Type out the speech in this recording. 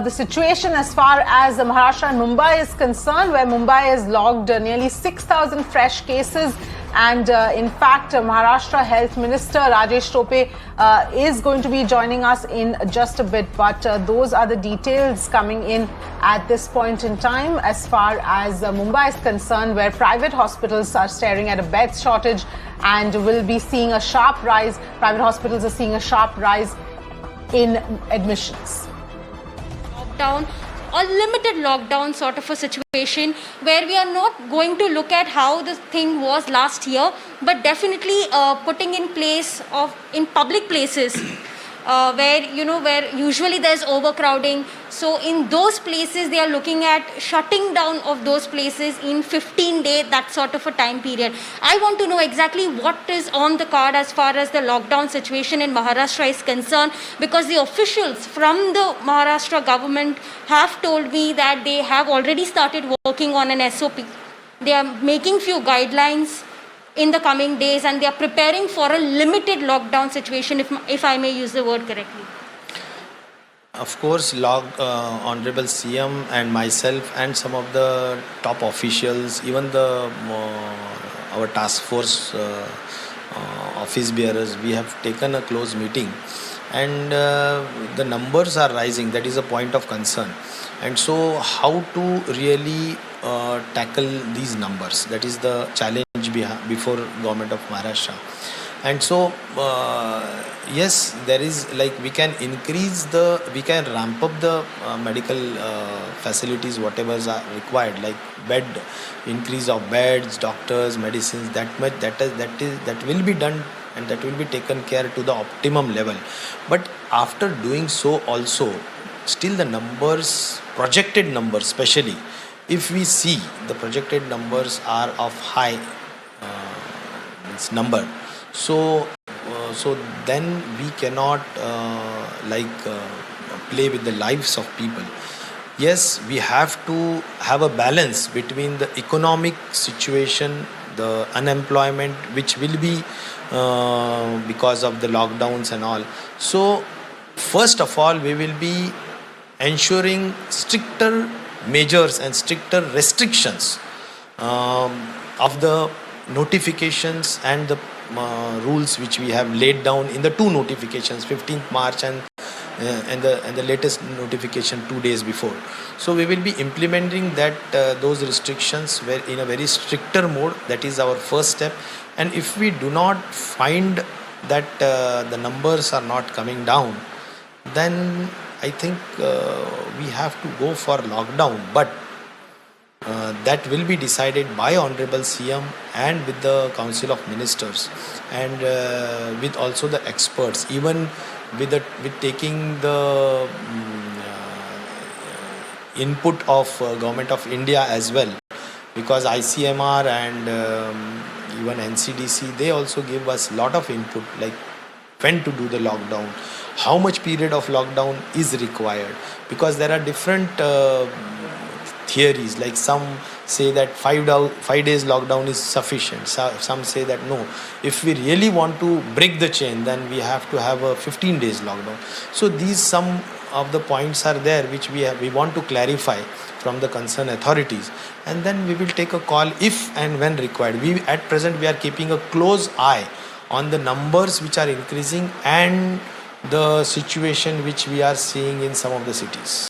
The situation as far as Maharashtra and Mumbai is concerned, where Mumbai has logged nearly 6,000 fresh cases. And in fact, Maharashtra Health Minister Rajesh Tope is going to be joining us in just a bit. But those are the details coming in at this point in time as far as Mumbai is concerned, where private hospitals are staring at a bed shortage and will be seeing a sharp rise. Private hospitals are seeing a sharp rise in admissions. Lockdown or limited lockdown sort of a situation where we are not going to look at how the thing was last year, but definitely putting in place in public places where usually there's overcrowding. So in those places they are looking at shutting down of those places in 15 days, that sort of a time period. I want to know exactly what is on the card as far as the lockdown situation in Maharashtra is concerned, because the officials from the Maharashtra government have told me that they have already started working on an SOP. They are making few guidelines in the coming days, and they are preparing for a limited lockdown situation, if I may use the word correctly. Of course, Honorable CM and myself and some of the top officials, even our task force office bearers, we have taken a close meeting, and the numbers are rising. That is a point of concern. And so how to really tackle these numbers, that is the challenge before government of Maharashtra. And so yes, there is, like, we can ramp up the medical facilities, whatever are required, like increase of beds, doctors, medicines, that will be done, and that will be taken care to the optimum level. But after doing so also, still the numbers, projected numbers especially, if we see the projected numbers are of high number, so then we cannot play with the lives of people. Yes, we have to have a balance between the economic situation, the unemployment which will be because of the lockdowns and all. So first of all, we will be ensuring stricter measures and stricter restrictions of the notifications and the rules which we have laid down in the two notifications, 15th March and the latest notification 2 days before. So we will be implementing those restrictions in a very stricter mode. That is our first step. And if we do not find that the numbers are not coming down, then I think we have to go for lockdown. But that will be decided by Honorable CM and with the Council of Ministers, and with also the experts, even with taking the input of Government of India as well, because ICMR and even NCDC, they also give us lot of input, like when to do the lockdown, how much period of lockdown is required, because there are different theories. Like some say that 5 days lockdown is sufficient. Some say that no, if we really want to break the chain, then we have to have a 15 days lockdown. So these some of the points are there which we want to clarify from the concerned authorities, and then we will take a call if and when required. At present we are keeping a close eye on the numbers which are increasing and the situation which we are seeing in some of the cities.